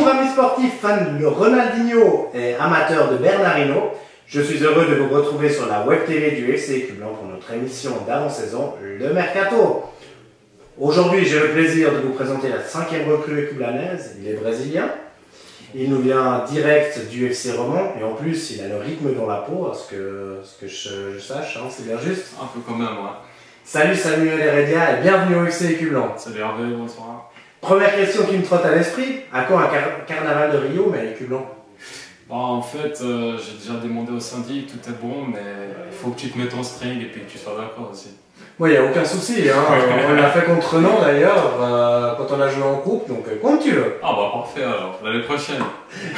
Bonjour amis sportifs, fans de Ronaldinho et amateurs de Bernardino. Je suis heureux de vous retrouver sur la web TV du FC Écublens pour notre émission d'avant-saison, le Mercato. Aujourd'hui, j'ai le plaisir de vous présenter la 5e recrue écublanaise. Il est brésilien. Il nous vient direct du FC Romand et en plus, il a le rythme dans la peau, à ce que je sache, hein, c'est bien juste. Un peu quand même, ouais. Salut Samuel Heredia et bienvenue au FC Écublens. Salut Hervé, bonsoir. Première question qui me trotte à l'esprit, à quand un carnaval de Rio, mais à Écublens? Bon, en fait, j'ai déjà demandé au syndic, tout est bon, mais il faut que tu te mettes en string et puis que tu sois d'accord aussi. Moi, il n'y a aucun souci, hein. On l'a fait contre Nantes d'ailleurs, quand on a joué en coupe, donc comme tu veux. Ah bah parfait alors, l'année prochaine.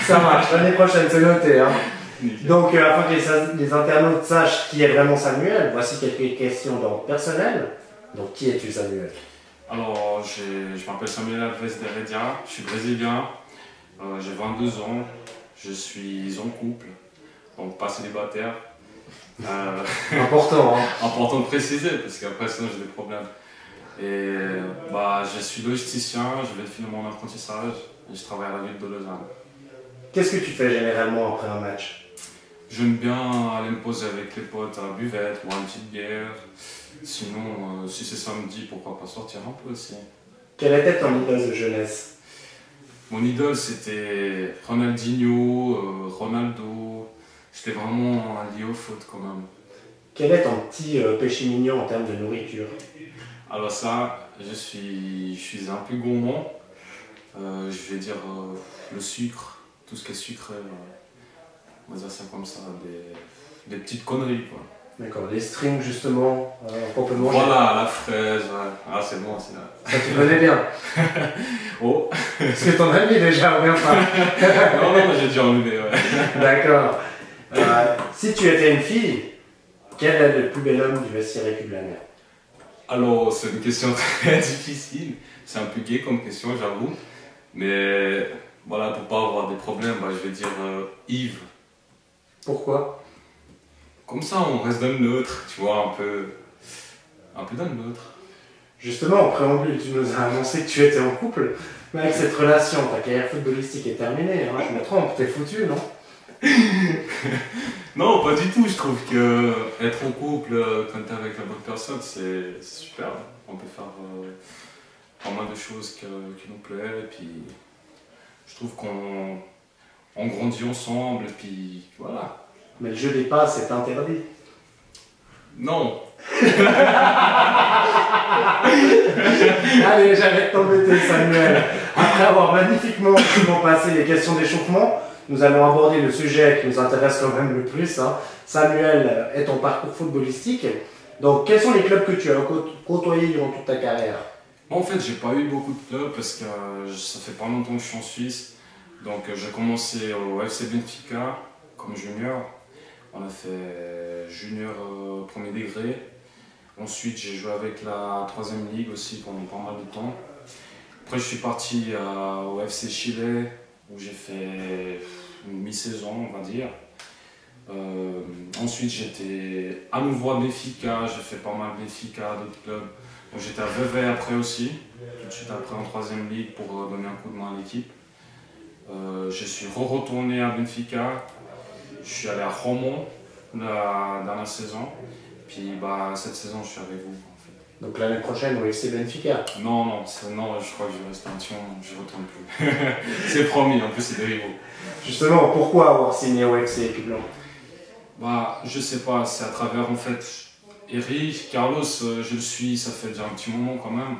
Ça marche, l'année prochaine, c'est noté. Hein. Nickel. Donc, afin que les internautes sachent qui est vraiment Samuel, voici quelques questions d'ordre personnel. Donc, qui es-tu, Samuel? Alors, je m'appelle Samuel Alves Heredia, je suis brésilien, j'ai 22 ans, je suis en couple, donc pas célibataire. Important, hein. Important de préciser, parce qu'après sinon j'ai des problèmes. Et bah, je suis logisticien, je vais finir mon apprentissage et je travaille à la ville de Lausanne. Qu'est-ce que tu fais généralement après un match? J'aime bien aller me poser avec les potes à la buvette, boire une petite bière. Sinon, si c'est samedi, pourquoi pas sortir un peu aussi. Quelle était ton idole de jeunesse? Mon idole c'était Ronaldinho, Ronaldo. J'étais vraiment lié au foot quand même. Quel est ton petit péché mignon en termes de nourriture? Alors ça, je suis un peu gourmand. Je vais dire le sucre, tout ce qui est sucré. On va dire ça comme ça, des petites conneries quoi. D'accord, les strings justement, qu'on peut manger. Voilà, la fraise, ouais. Ah c'est bon, c'est là. Ça tu connais bien. Oh. Est-ce que t'en as mis déjà ou bien pas? Non, j'ai déjà enlevé, ouais. D'accord. Si tu étais une fille, quel est le plus bel homme du vestiaire écublanais? Alors, c'est une question très difficile. C'est un peu gay comme question, j'avoue. Mais voilà, pour pas avoir des problèmes, bah, je vais dire Yves. Pourquoi? Comme ça, on reste dans le neutre, tu vois, un peu dans le neutre. Justement, en préambule, tu nous as annoncé que tu étais en couple. Mais avec cette relation, ta carrière footballistique est terminée. Hein, je me trompe, t'es foutu, non? Non, pas du tout. Je trouve que être en couple quand t'es avec la bonne personne, c'est super. On peut faire pas mal de choses qui nous plaisent. Et puis, je trouve qu'on grandit ensemble. Et puis, voilà. Mais le jeu des passes est interdit. Non. Allez, j'arrête de t'embêter, Samuel. Après avoir magnifiquement passé les questions d'échauffement, nous allons aborder le sujet qui nous intéresse quand même le plus. Hein. Samuel, est ton parcours footballistique. Donc, quels sont les clubs que tu as côtoyés durant toute ta carrière? Moi, en fait, j'ai pas eu beaucoup de clubs parce que ça fait pas longtemps que je suis en Suisse. Donc, j'ai commencé au FC Benfica comme junior. On a fait junior premier degré. Ensuite, j'ai joué avec la 3e ligue aussi pendant pas mal de temps. Après, je suis parti au FC Chile où j'ai fait une mi-saison, on va dire. Ensuite, j'étais à nouveau à Benfica. J'ai fait pas mal Benfica, d'autres clubs. Donc, j'étais à Vevey après aussi, tout de suite après en 3e ligue pour donner un coup de main à l'équipe. Je suis retourné à Benfica. Je suis allé à Romand la dernière saison. Puis bah, cette saison, je suis avec vous. En fait. Donc l'année prochaine au FC Benfica? Non, je crois que je vais rester un tion, je ne retourne plus. C'est promis, en plus c'est des rivaux. Justement, pourquoi avoir signé au FC Écublens? Bah, je sais pas, c'est à travers en fait Eric, Carlos, je le suis, ça fait déjà un petit moment quand même.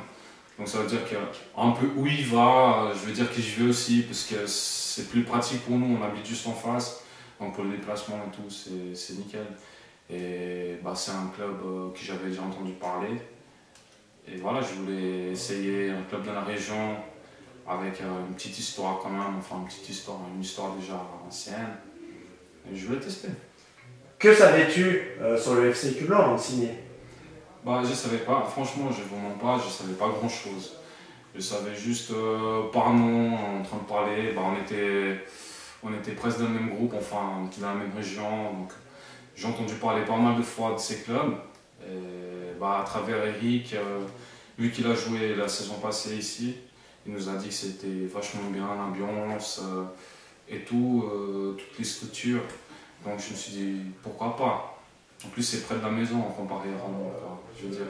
Donc ça veut dire qu'un peu où il va, je veux dire que je vais aussi, parce que c'est plus pratique pour nous, on habite juste en face. Donc pour le déplacement et tout, c'est nickel. Et bah, c'est un club que j'avais déjà entendu parler. Et voilà, je voulais essayer un club dans la région avec une petite histoire quand même, enfin une histoire déjà ancienne. Et je voulais tester. Que savais-tu sur le FC Écublens avant de signer? Bah, je savais pas, franchement, je ne vous mens pas, je savais pas grand chose. Je savais juste par nom, en train de parler, bah, on était presque dans le même groupe, enfin, on était dans la même région. Donc j'ai entendu parler pas mal de fois de ces clubs. Et, bah, à travers Eric, vu qu'il a joué la saison passée ici, Il nous a dit que c'était vachement bien, l'ambiance et tout, toutes les structures. Donc je me suis dit, pourquoi pas. En plus, c'est près de la maison comparé à Ramon. Je veux dire,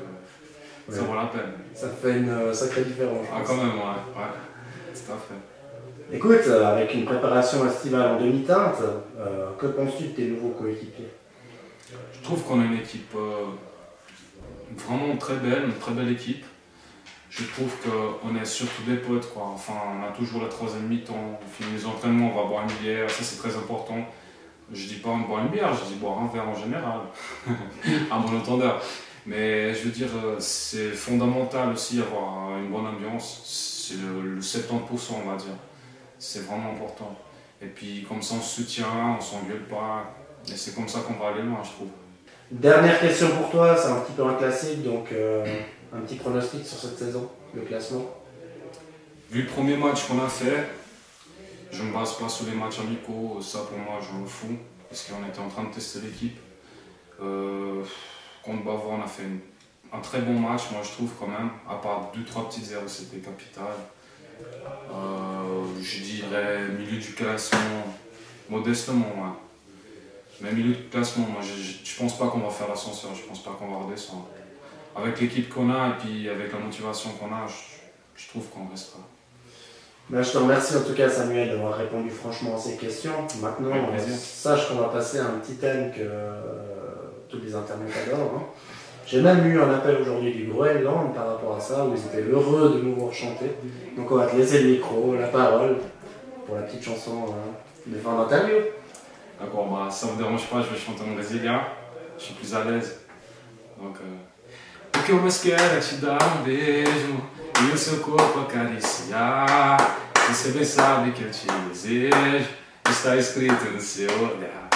ça vaut la peine. Ça fait une sacrée différence. Ah, quand même, ouais, tout à fait. Écoute, avec une préparation estivale en demi-teinte, que penses-tu de tes nouveaux coéquipiers? Je trouve qu'on a une équipe vraiment très belle, une très belle équipe. Je trouve qu'on est surtout des potes, quoi. Enfin, on a toujours la troisième mi-temps, on finit les entraînements, on va boire une bière, ça c'est très important. Je dis pas on boit une bière, je dis boire un verre en général, à bon entendeur. Mais je veux dire, c'est fondamental aussi avoir une bonne ambiance, c'est le 70%, on va dire. C'est vraiment important. Et puis comme ça on se soutient, on s'engueule pas, et c'est comme ça qu'on va aller loin, je trouve. Dernière question pour toi, c'est un petit peu un classique, donc un petit pronostic sur cette saison, le classement. Vu le premier match qu'on a fait, je ne me base pas sur les matchs amicaux, ça pour moi je m'en fous, parce qu'on était en train de tester l'équipe. Contre Bavois, on a fait un très bon match, moi je trouve quand même, à part 2-3 petites erreurs, c'était capital. Je dirais milieu du classement, modestement, ouais. Mais milieu de classement, moi je pense pas qu'on va faire l'ascenseur, je pense pas qu'on va redescendre. Avec l'équipe qu'on a et puis avec la motivation qu'on a, je trouve qu'on restera. Ben, je te remercie en tout cas Samuel d'avoir répondu franchement à ces questions. Maintenant, sache qu'on va passer à un petit thème que tous les internautes adorent. Hein. J'ai même eu un appel aujourd'hui du Groenland par rapport à ça, où ils étaient heureux de nous voir chanter. Donc on va te laisser le micro, la parole, pour la petite chanson de fin d'interview. D'accord, bah, ça ne me dérange pas, je vais chanter en brésilien, je suis plus à l'aise. Donc, O que eu mais quero é te dar beijo e o seu corpo acariciar. Você bem sabe que eu te desejo, está escrito no seu olhar.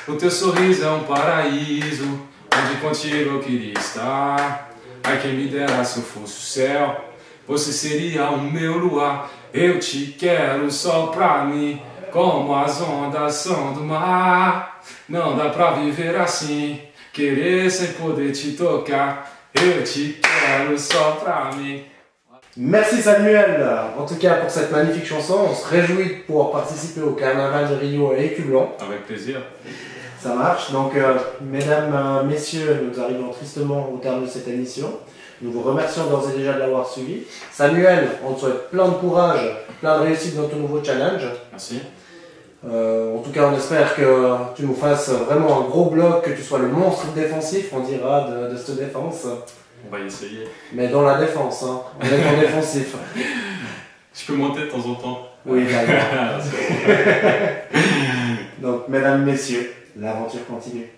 O teu sorriso é paraíso, onde contigo eu queria estar. Ai, quem me dera se eu fosse o céu, você seria o meu luar. Eu te quero só pra mim, como as ondas são do mar. Não dá pra viver assim, querer sem poder te tocar. Eu te quero só pra mim. Merci Samuel, en tout cas pour cette magnifique chanson. On se réjouit de pouvoir participer au carnaval de Rio à Écu Blanc. Avec plaisir. Ça marche. Donc, mesdames, messieurs, nous arrivons tristement au terme de cette émission. Nous vous remercions d'ores et déjà de l'avoir suivi. Samuel, on te souhaite plein de courage, plein de réussite dans ton nouveau challenge. Merci. En tout cas, on espère que tu nous fasses vraiment un gros bloc, que tu sois le monstre défensif, on dira, de cette défense. On va y essayer. Mais dans la défense, hein. On est en défensif. Je peux monter de temps en temps. Oui, d'accord. Donc, mesdames, messieurs, l'aventure continue.